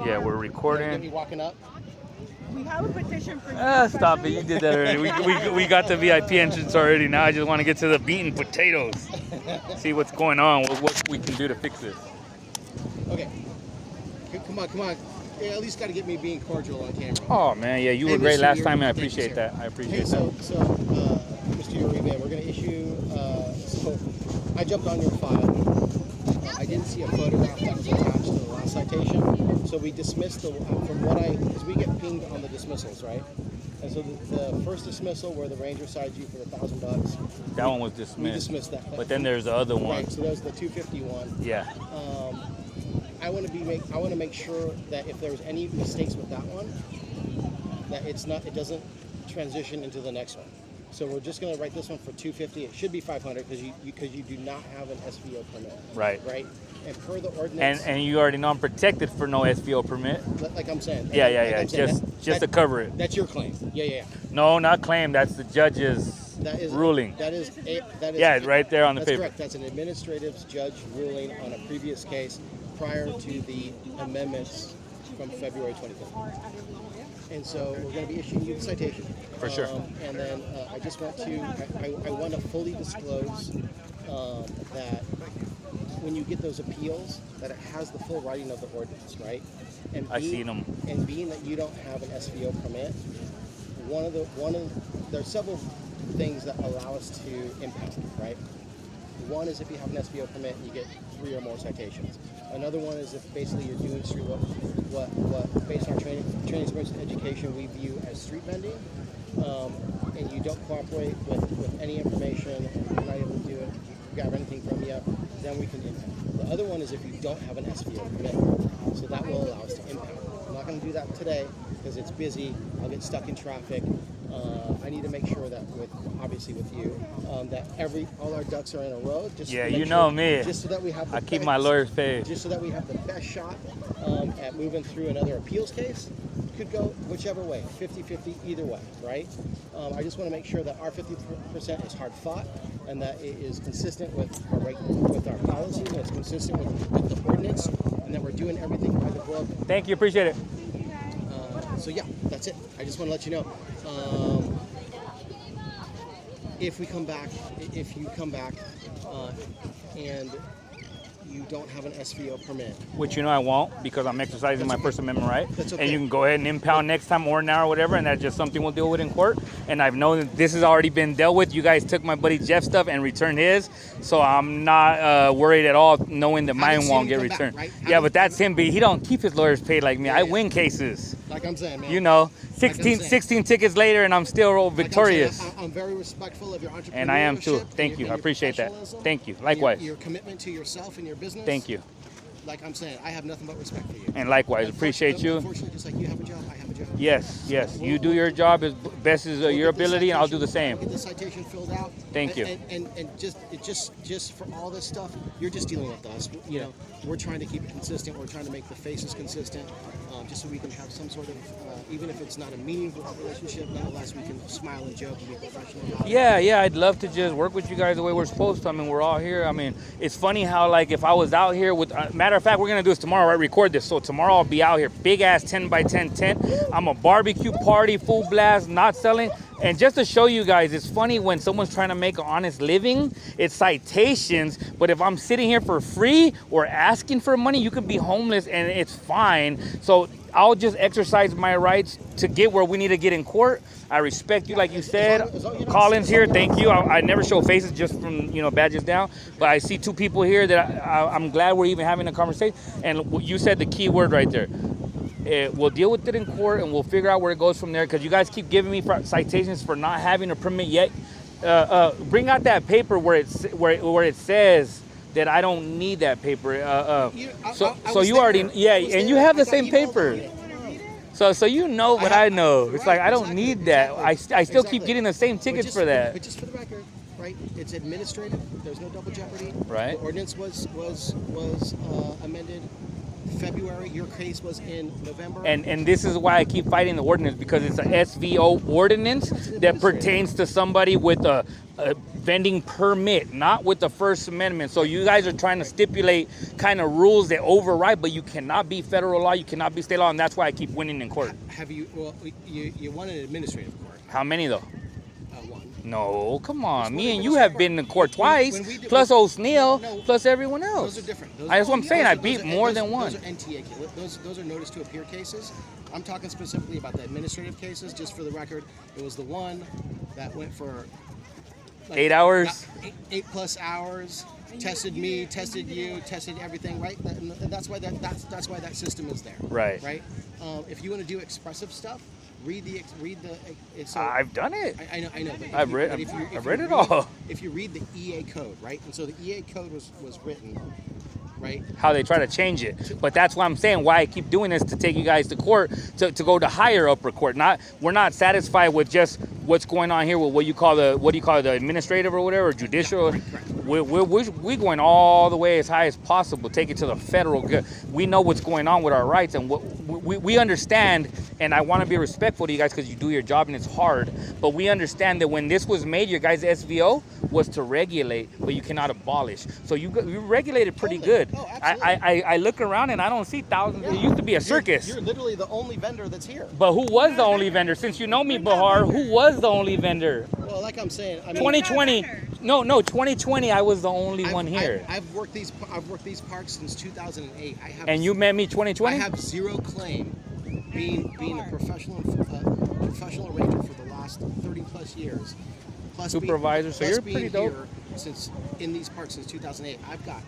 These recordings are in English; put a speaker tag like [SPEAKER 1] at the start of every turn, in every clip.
[SPEAKER 1] Yeah, we're
[SPEAKER 2] Get
[SPEAKER 1] recording.
[SPEAKER 2] me walking up.
[SPEAKER 3] We have a petition for you.
[SPEAKER 1] Stop it. You did that already. We got the VIP entrance already. Now I just want to get to the beaten potatoes. See what's going on, what we can do to fix this.
[SPEAKER 2] Okay. Come on. Yeah, at least got to get me being cordial on camera.
[SPEAKER 1] Oh, man. Yeah, you were
[SPEAKER 2] Hey,
[SPEAKER 1] great
[SPEAKER 2] Mr.
[SPEAKER 1] last
[SPEAKER 2] Uribe,
[SPEAKER 1] time, and I
[SPEAKER 2] thank you,
[SPEAKER 1] appreciate
[SPEAKER 2] sir.
[SPEAKER 1] that. I appreciate
[SPEAKER 2] Hey,
[SPEAKER 1] that.
[SPEAKER 2] so Mr. Uribe, we're going to issue. So I jumped on your file. I didn't see a photograph that was attached to the last citation, so we dismissed because we get pinged on the dismissals, right? And so the first dismissal where the ranger cited you for $1,000.
[SPEAKER 1] That one was
[SPEAKER 2] We
[SPEAKER 1] dismissed.
[SPEAKER 2] dismissed that.
[SPEAKER 1] But then there's the other one.
[SPEAKER 2] Right. So there's the 251.
[SPEAKER 1] Yeah.
[SPEAKER 2] I want to make sure that if there's any mistakes with that one, that it doesn't transition into the next one. So we're just going to write this one for 250. It should be 500 because you do not have an SVO permit.
[SPEAKER 1] Right.
[SPEAKER 2] Right. And per the ordinance.
[SPEAKER 1] And you already know I'm protected for no SVO permit.
[SPEAKER 2] Like I'm saying.
[SPEAKER 1] Yeah. Just to cover it.
[SPEAKER 2] That's your claim. Yeah.
[SPEAKER 1] No, not claim. That's the judge's ruling.
[SPEAKER 2] That is.
[SPEAKER 1] Yeah, it's right there on the
[SPEAKER 2] that's
[SPEAKER 1] paper.
[SPEAKER 2] Correct. That's an administrative judge ruling on a previous case prior to the amendments from February 25th. And so we're going to be issuing you the citation.
[SPEAKER 1] For sure.
[SPEAKER 2] And then I just want to, I want to fully disclose that when you get those appeals, that it has the full writing of the ordinance, right? And
[SPEAKER 1] I seen them.
[SPEAKER 2] And being that you don't have an SVO permit, there's several things that allow us to impound, right? One is if you have an SVO permit, you get 3 or more citations. Another one is if basically you're doing street what based on training experience and education we view as street vending, and you don't cooperate with any information, you're not able to do it, you grab anything from you, then we can impound. The other one is if you don't have an SVO permit, so that will allow us to impound. I'm not going to do that today because it's busy. I'll get stuck in traffic. I need to make sure that obviously with you, that all our ducks are in a row. Just
[SPEAKER 1] Yeah,
[SPEAKER 2] to make
[SPEAKER 1] you know
[SPEAKER 2] sure,
[SPEAKER 1] me.
[SPEAKER 2] Just so that we have.
[SPEAKER 1] I keep my lawyers paid.
[SPEAKER 2] Just so that we have the best shot at moving through another appeals case. Could go whichever way, 50-50, either way, right? I just want to make sure that our 50% is hard fought and that it is consistent with our policy, and it's consistent with the ordinance, and that we're doing everything by the book.
[SPEAKER 1] Thank you. Appreciate it.
[SPEAKER 2] So yeah, that's it. I just want to let you know. If you come back and you don't have an SVO permit,
[SPEAKER 1] Which I won't because I'm exercising my First Amendment right.
[SPEAKER 2] That's okay.
[SPEAKER 1] And you can go ahead and impound next time or now or whatever, and that's just something we'll deal with in court. And I've known that this has already been dealt with. You guys took my buddy Jeff's stuff and returned his, so I'm not worried at all knowing that mine
[SPEAKER 2] seen
[SPEAKER 1] won't
[SPEAKER 2] him
[SPEAKER 1] get
[SPEAKER 2] come back,
[SPEAKER 1] returned.
[SPEAKER 2] right?
[SPEAKER 1] Yeah, but that's him. But he don't keep his lawyers paid like me. I win cases.
[SPEAKER 2] like I'm saying, man.
[SPEAKER 1] You know,
[SPEAKER 2] Like I'm saying.
[SPEAKER 1] 16 tickets later, and I'm still victorious.
[SPEAKER 2] I'm very respectful of your entrepreneurship.
[SPEAKER 1] And I am too.
[SPEAKER 2] and
[SPEAKER 1] Thank you.
[SPEAKER 2] your
[SPEAKER 1] I appreciate that.
[SPEAKER 2] professionalism,
[SPEAKER 1] Thank you.
[SPEAKER 2] and
[SPEAKER 1] Likewise.
[SPEAKER 2] Your commitment to yourself and your business.
[SPEAKER 1] Thank you.
[SPEAKER 2] Like I'm saying, I have nothing but respect for you.
[SPEAKER 1] And likewise, appreciate you.
[SPEAKER 2] Unfortunately, just like you have a job, I have a job.
[SPEAKER 1] Yes. You do your job as best as
[SPEAKER 2] We'll
[SPEAKER 1] your
[SPEAKER 2] get the
[SPEAKER 1] ability, and I'll
[SPEAKER 2] citation-
[SPEAKER 1] do the same.
[SPEAKER 2] We'll get the citation filled out.
[SPEAKER 1] Thank you.
[SPEAKER 2] And just for all this stuff, you're just dealing with us. You know, we're trying to keep it consistent. We're trying to make the faces consistent, just so we can have some sort of, even if it's not a meaningful relationship, nonetheless we can smile and joke and be professional about it.
[SPEAKER 1] Yeah, I'd love to just work with you guys the way we're supposed to. I mean, we're all here. I mean, it's funny how, like, if I was out here with, matter of fact, we're going to do this tomorrow, right? Record this. So tomorrow I'll be out here, big ass 10 by 10 tent. I'm a barbecue party, full blast, not selling. And just to show you guys, it's funny when someone's trying to make an honest living, it's citations. But if I'm sitting here for free or asking for money, you can be homeless and it's fine. So I'll just exercise my rights to get where we need to get in court. I respect you, like you said. Collins here, thank you. I never show faces just from, badges down. But I see 2 people here that I'm glad we're even having a conversation. And you said the key word right there. We'll deal with it in court and we'll figure out where it goes from there, because you guys keep giving me citations for not having a permit yet. Bring out that paper where it says that I don't need that paper. So you already, and you have the same paper. So you know what I know. It's like I don't need that. I still keep getting the same tickets for that.
[SPEAKER 2] But just for the record, right? It's administrative. There's no double jeopardy.
[SPEAKER 1] Right.
[SPEAKER 2] The ordinance was amended February. Your case was in November.
[SPEAKER 1] And this is why I keep fighting the ordinance, because it's a SVO ordinance that pertains to somebody with a a vending permit, not with the First Amendment. So you guys are trying to stipulate kind of rules that override, but you cannot be federal law, you cannot be state law, and that's why I keep winning in court.
[SPEAKER 2] Have you? Well, you won an administrative court.
[SPEAKER 1] How many though?
[SPEAKER 2] One.
[SPEAKER 1] No, come on.
[SPEAKER 2] Just
[SPEAKER 1] Me
[SPEAKER 2] one
[SPEAKER 1] and you have been in court twice,
[SPEAKER 2] when we did-
[SPEAKER 1] plus O'Sneal,
[SPEAKER 2] No,
[SPEAKER 1] plus everyone else.
[SPEAKER 2] Those are different.
[SPEAKER 1] That's what I'm saying. I beat more than one.
[SPEAKER 2] Those are NTA. Those are notice to appear cases. I'm talking specifically about the administrative cases. Just for the record, it was the one that went for
[SPEAKER 1] 8 hours.
[SPEAKER 2] 8+ hours. Tested me, tested you, tested everything, right? And that's why that's why that system is there.
[SPEAKER 1] Right.
[SPEAKER 2] Right. If you want to do expressive stuff, read the. So
[SPEAKER 1] I've done it.
[SPEAKER 2] I know. But
[SPEAKER 1] I've read it all.
[SPEAKER 2] If you read the EA code, right? And so the EA code was written, right?
[SPEAKER 1] How they try to change it. But that's why I'm saying why I keep doing this, to take you guys to court, to go to higher upper court. We're not satisfied with just what's going on here with what do you call the administrative or whatever, or judicial.
[SPEAKER 2] Correct.
[SPEAKER 1] We're going all the way as high as possible, take it to the federal. We know what's going on with our rights, and we understand, and I want to be respectful to you guys because you do your job and it's hard, but we understand that when this was made, your guys' SVO was to regulate, but you cannot abolish. So you regulated pretty good.
[SPEAKER 2] Oh, absolutely.
[SPEAKER 1] I look around and I don't see thousands. It used to be a circus.
[SPEAKER 2] You're literally the only vendor that's here.
[SPEAKER 1] But who was the only vendor? Since you know me, Bahar, who was the only vendor?
[SPEAKER 2] Well, like I'm saying, I mean,
[SPEAKER 1] 2020. No, 2020. I was the only one here.
[SPEAKER 2] I've worked these parks since 2008.
[SPEAKER 1] And you met me 2020.
[SPEAKER 2] I have zero claim being a professional ranger for the last 30+ years. Plus
[SPEAKER 1] Supervisor, so you're
[SPEAKER 2] being
[SPEAKER 1] pretty dope.
[SPEAKER 2] here in these parks since 2008. I've got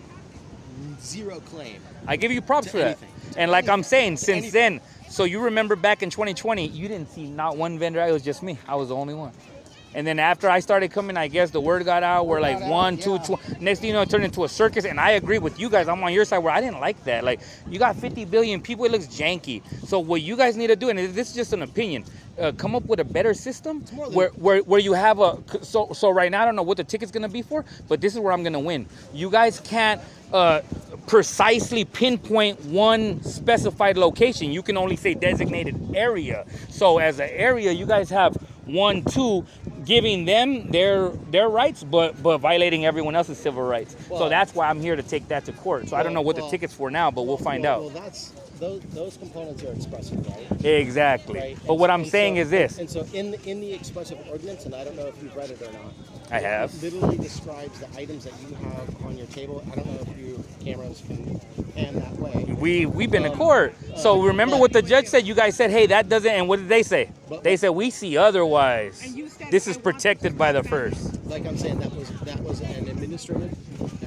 [SPEAKER 2] zero claim.
[SPEAKER 1] I give you props
[SPEAKER 2] To
[SPEAKER 1] for that.
[SPEAKER 2] anything. To
[SPEAKER 1] And like I'm
[SPEAKER 2] anything.
[SPEAKER 1] saying,
[SPEAKER 2] To
[SPEAKER 1] since
[SPEAKER 2] anything.
[SPEAKER 1] then, so you remember back in 2020, you didn't see not one vendor. It was just me. I was the only one. And then after I started coming, I guess the word got out. We're like one, two. Next thing you know, it turned into a circus. And I agree with you guys. I'm on your side where I didn't like that. Like, you got 50 billion people. It looks janky. So what you guys need to do, and this is just an opinion, come up with a better system where you have so right now I don't know what the ticket's gonna be for, but this is where I'm gonna win. You guys can't precisely pinpoint one specified location. You can only say designated area. So as an area, you guys have 1, 2, giving them their rights, but violating everyone else's civil rights. So
[SPEAKER 2] Well,
[SPEAKER 1] that's why I'm here to take that to court. So I don't know what the ticket's for now, but we'll find out.
[SPEAKER 2] Well, that's those components are expressive, right?
[SPEAKER 1] Exactly.
[SPEAKER 2] Right.
[SPEAKER 1] But what I'm saying is this.
[SPEAKER 2] And so in the expressive ordinance, and I don't know if you've read it or not.
[SPEAKER 1] I have.
[SPEAKER 2] It literally describes the items that you have on your table. I don't know if you cameras can pan that way.
[SPEAKER 1] We've been to court. So remember what the judge said? You guys said, hey, that doesn't, and what did they say? They said, we see otherwise.
[SPEAKER 3] And you said,
[SPEAKER 1] This is
[SPEAKER 3] "I want
[SPEAKER 1] protected
[SPEAKER 3] to
[SPEAKER 1] by the
[SPEAKER 3] understand."
[SPEAKER 1] first.
[SPEAKER 2] Like I'm saying, that was an administrative.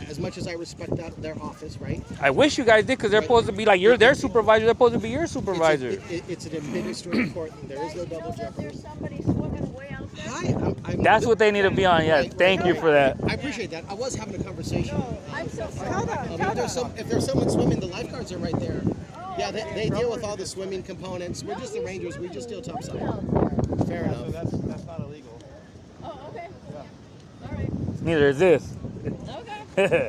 [SPEAKER 2] As much as I respect their office, right?
[SPEAKER 1] I wish you guys did, because they're supposed to be like, you're their supervisor, they're supposed to be your supervisor.
[SPEAKER 2] It's an administrative court. And there is no double
[SPEAKER 3] Is there
[SPEAKER 2] jeopardy.
[SPEAKER 3] somebody swimming way out there?
[SPEAKER 2] Hi, I'm
[SPEAKER 1] That's what they need to be on. Yeah, thank you for that.
[SPEAKER 2] I appreciate that. I was having a conversation.
[SPEAKER 3] I'm so
[SPEAKER 2] If there's someone swimming, the lifeguards are right there. Yeah, they deal with all the swimming components. We're just the rangers. We just deal topside. Fair enough.
[SPEAKER 4] That's not illegal.
[SPEAKER 3] Oh, okay. All right.
[SPEAKER 1] Neither is this.
[SPEAKER 3] Okay.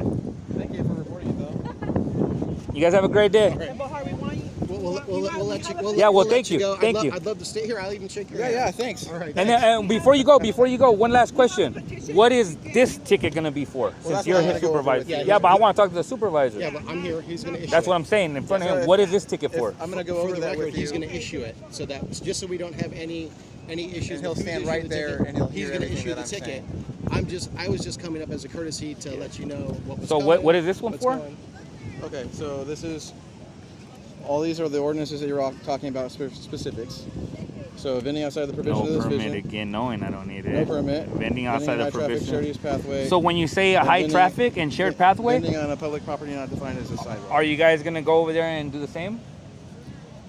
[SPEAKER 4] Thank you for reporting it, though.
[SPEAKER 1] You guys have a great day.
[SPEAKER 3] And Bahar, we want you.
[SPEAKER 2] We'll let you.
[SPEAKER 1] Yeah, well,
[SPEAKER 2] let
[SPEAKER 1] thank you.
[SPEAKER 2] go.
[SPEAKER 1] Thank you.
[SPEAKER 2] I'd love to stay here. I'll even shake your hand.
[SPEAKER 4] Yeah, thanks.
[SPEAKER 2] All right.
[SPEAKER 1] And then before you go, one last question. What is this ticket gonna be for? Since
[SPEAKER 4] that's
[SPEAKER 1] you're
[SPEAKER 4] what I
[SPEAKER 1] his
[SPEAKER 4] gotta go over
[SPEAKER 1] supervisor.
[SPEAKER 4] with
[SPEAKER 2] you.
[SPEAKER 1] Yeah, but I want to talk to the supervisor.
[SPEAKER 2] Yeah, but I'm here. He's going to issue
[SPEAKER 1] That's
[SPEAKER 2] it.
[SPEAKER 1] what I'm saying in front of
[SPEAKER 4] Yeah,
[SPEAKER 1] him.
[SPEAKER 4] so
[SPEAKER 1] What is this ticket for?
[SPEAKER 4] I'm going to go
[SPEAKER 2] For
[SPEAKER 4] over
[SPEAKER 2] the
[SPEAKER 4] that
[SPEAKER 2] record,
[SPEAKER 4] with
[SPEAKER 2] he's
[SPEAKER 4] you.
[SPEAKER 2] going to issue it so that just so we don't have any issues.
[SPEAKER 4] And he'll
[SPEAKER 2] with who's
[SPEAKER 4] stand
[SPEAKER 2] issuing
[SPEAKER 4] right
[SPEAKER 2] the
[SPEAKER 4] there
[SPEAKER 2] ticket.
[SPEAKER 4] and he'll
[SPEAKER 2] He's
[SPEAKER 4] hear
[SPEAKER 2] going to
[SPEAKER 4] everything
[SPEAKER 2] issue
[SPEAKER 4] that
[SPEAKER 2] the
[SPEAKER 4] I'm
[SPEAKER 2] ticket. I was just coming up as a courtesy to let you know what was
[SPEAKER 1] So
[SPEAKER 2] going.
[SPEAKER 1] what is this one
[SPEAKER 2] what's
[SPEAKER 1] for?
[SPEAKER 2] going.
[SPEAKER 4] Okay, so this is, all these are the ordinances that you're all talking about, specifics. So vending outside the provision
[SPEAKER 1] No
[SPEAKER 4] of this
[SPEAKER 1] permit
[SPEAKER 4] vision.
[SPEAKER 1] again, knowing I don't need it.
[SPEAKER 4] No permit.
[SPEAKER 1] Vending outside
[SPEAKER 4] high
[SPEAKER 1] the
[SPEAKER 4] traffic, shared
[SPEAKER 1] provision.
[SPEAKER 4] use pathway.
[SPEAKER 1] So when you say a high
[SPEAKER 4] vending-
[SPEAKER 1] traffic and shared pathway,
[SPEAKER 4] Vending on a public property not defined as a sidewalk.
[SPEAKER 1] are you guys gonna go over there and do the same?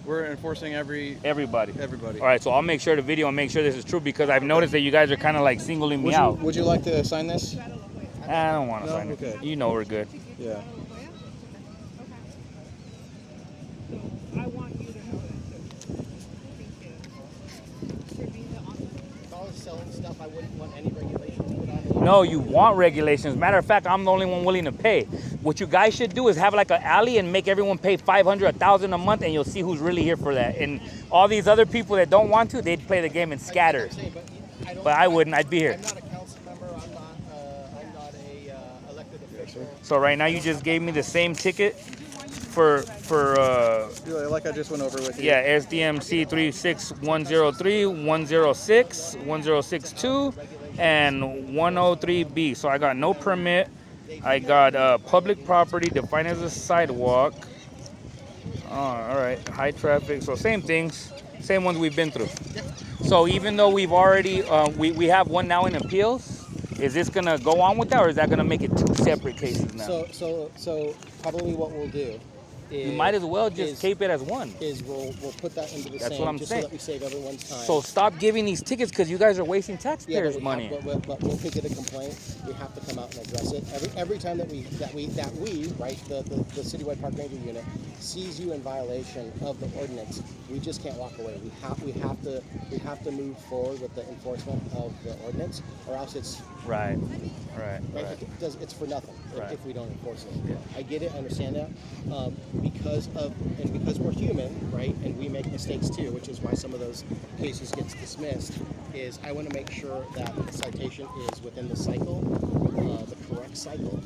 [SPEAKER 4] We're enforcing
[SPEAKER 1] Everybody.
[SPEAKER 4] everybody.
[SPEAKER 1] All right, so I'll make sure to video and make sure this is true, because I've noticed that you guys are kind of like singling me out.
[SPEAKER 4] Would you like to sign this?
[SPEAKER 1] I don't want to
[SPEAKER 4] No?
[SPEAKER 1] sign it.
[SPEAKER 4] Okay.
[SPEAKER 1] You know we're good.
[SPEAKER 4] Yeah.
[SPEAKER 3] I want you to know that too. Thank you. For being the honest.
[SPEAKER 2] If I was selling stuff, I wouldn't want any regulations put on it.
[SPEAKER 1] No, you want regulations. Matter of fact, I'm the only one willing to pay. What you guys should do is have like an alley and make everyone pay $500, $1,000 a month, and you'll see who's really here for that. And all these other people that don't want to, they'd play the game and scatter.
[SPEAKER 2] I'm saying, but
[SPEAKER 1] But I wouldn't. I'd be here.
[SPEAKER 2] I'm not a council member. I'm not
[SPEAKER 1] So right now you just gave me the same ticket for
[SPEAKER 4] Like I just went over with you.
[SPEAKER 1] yeah, SDMC 36103, 106, 1062, and 103B. So I got no permit. I got public property defined as a sidewalk. All right, high traffic. So same things, same ones we've been through. So even though we've already, we have one now in appeals, is this gonna go on with that, or is that gonna make it two separate cases now?
[SPEAKER 2] So probably what we'll do is
[SPEAKER 1] You might as well just keep it as one.
[SPEAKER 2] we'll put that into the
[SPEAKER 1] That's
[SPEAKER 2] same
[SPEAKER 1] what I'm
[SPEAKER 2] just
[SPEAKER 1] saying.
[SPEAKER 2] so that we save everyone's time.
[SPEAKER 1] So stop giving these tickets because you guys are wasting
[SPEAKER 2] yeah,
[SPEAKER 1] taxpayers'
[SPEAKER 2] but
[SPEAKER 1] money.
[SPEAKER 2] but we'll get a complaint. We have to come out and address it. Every time that we right the citywide park ranger unit sees you in violation of the ordinance, we just can't walk away. We have to move forward with the enforcement of the ordinance, or else it's
[SPEAKER 1] Right.
[SPEAKER 2] it's for nothing
[SPEAKER 1] Right.
[SPEAKER 2] if we don't enforce it.
[SPEAKER 1] Yeah.
[SPEAKER 2] I get it, I understand that. Because we're human, right, and we make mistakes too, which is why some of those cases gets dismissed. Is I want to make sure that the citation is within the cycle, the correct cycle,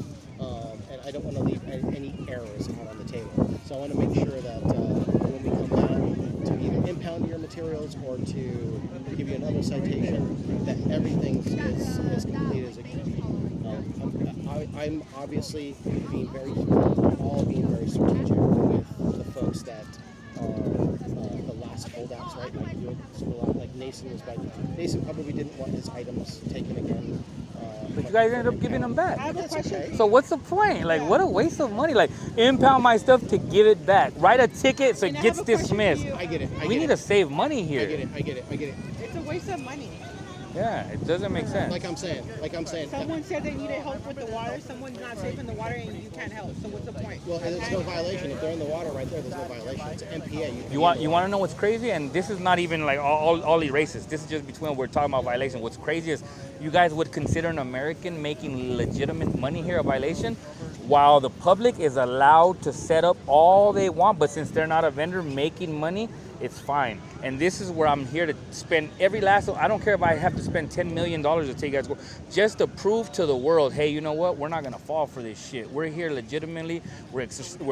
[SPEAKER 2] and I don't want to leave any errors out on the table. So I want to make sure that when we come back to either impound your materials or to give you another citation, that everything is complete as it can be. I'm obviously being very strategic with the folks that are the last holdouts, right? Like Nason was Nason probably didn't want his items taken again.
[SPEAKER 1] But you guys ended up giving them
[SPEAKER 3] I
[SPEAKER 1] back.
[SPEAKER 3] have a
[SPEAKER 2] That's
[SPEAKER 3] question.
[SPEAKER 2] okay.
[SPEAKER 1] So what's the point? Like, what a waste of money. Like, impound my stuff to give it back. Write a ticket so
[SPEAKER 3] And
[SPEAKER 1] it
[SPEAKER 3] I
[SPEAKER 1] gets
[SPEAKER 3] have a question for
[SPEAKER 1] dismissed.
[SPEAKER 3] you.
[SPEAKER 2] I get it.
[SPEAKER 1] We need to save money
[SPEAKER 2] I
[SPEAKER 1] here.
[SPEAKER 2] get it.
[SPEAKER 3] It's a waste of money.
[SPEAKER 1] Yeah, it doesn't make sense.
[SPEAKER 2] Like I'm saying.
[SPEAKER 3] Someone said they needed help with the water. Someone's not safe in the water, and you can't help. So what's the point?
[SPEAKER 2] Well, there's no violation. If they're in the water right there, there's no violation. It's an MPA.
[SPEAKER 1] You want to know what's crazy? And this is not even like all racist. This is just between we're talking about violation. What's crazy is you guys would consider an American making legitimate money here a violation, while the public is allowed to set up all they want. But since they're not a vendor making money, it's fine. And this is where I'm here to spend every last. I don't care if I have to spend $10 million to take you guys to go, just to prove to the world, hey, you know what? We're not gonna fall for this shit. We're here legitimately. We're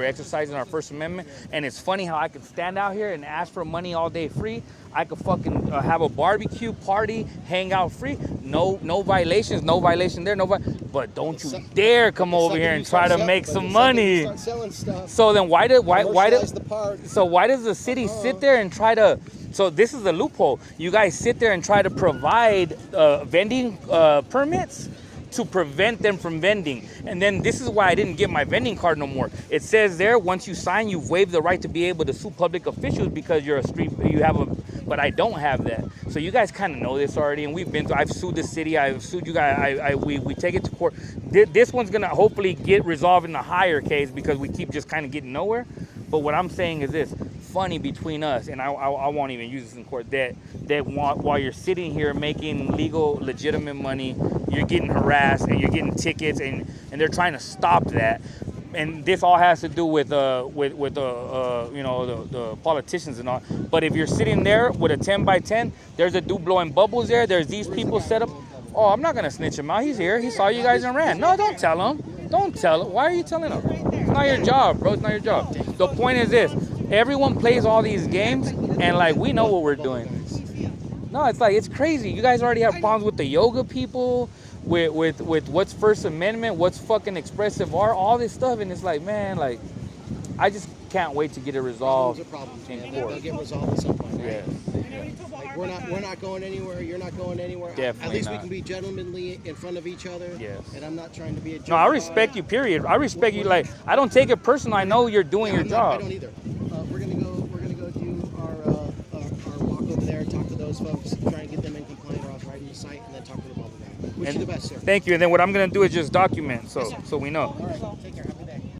[SPEAKER 1] exercising our First Amendment. And it's funny how I could stand out here and ask for money all day free. I could fucking have a barbecue party, hang out free. No violations. No violation there. But don't you dare come over here and try to make some money.
[SPEAKER 2] Start selling stuff.
[SPEAKER 1] So then why
[SPEAKER 2] Commercialize the park.
[SPEAKER 1] so why does the city sit there and try to? So this is a loophole. You guys sit there and try to provide vending permits to prevent them from vending. And then this is why I didn't get my vending card no more. It says there, once you sign, you've waived the right to be able to sue public officials because you're but I don't have that. So you guys kind of know this already, and I've sued the city, I've sued you guys, we take it to court. This one's gonna hopefully get resolved in a higher case because we keep just kind of getting nowhere. But what I'm saying is this, funny between us, and I won't even use this in court, that while you're sitting here making legal, legitimate money, you're getting harassed and you're getting tickets, and they're trying to stop that. And this all has to do with the politicians and all. But if you're sitting there with a 10 by 10, there's a dude blowing bubbles there. There's these people set up. Oh, I'm not gonna snitch him out. He's here. He saw you guys and ran. No, don't tell him. Don't tell him. Why are you telling him? It's not your job, bro. It's not your job. The point is this: everyone plays all these games, and like we know what we're doing. No, it's crazy. You guys already have problems with the yoga people, with what's First Amendment, what's fucking expressive art, all this stuff, and it's like, man, like, I just can't wait to get it resolved
[SPEAKER 2] Problems,
[SPEAKER 1] in
[SPEAKER 2] man.
[SPEAKER 1] court.
[SPEAKER 2] They'll get resolved at some point, right?
[SPEAKER 1] Yeah.
[SPEAKER 2] Like we're not going anywhere. You're not going anywhere.
[SPEAKER 1] Definitely
[SPEAKER 2] At least
[SPEAKER 1] not.
[SPEAKER 2] we can be gentlemanly in front of each other.
[SPEAKER 1] Yes.
[SPEAKER 2] And I'm not trying to be a jerk.
[SPEAKER 1] No, I respect you, period. I respect you. Like, I don't take it personal. I know you're doing your
[SPEAKER 2] I
[SPEAKER 1] job.
[SPEAKER 2] don't either. We're gonna go do our walk over there, talk to those folks, try and get them in compliant, or else writing the site, and then talk to them all the way. Wish you the best, sir.
[SPEAKER 1] Thank you. And then what I'm going to do is just document so we know.
[SPEAKER 2] All right. Take care.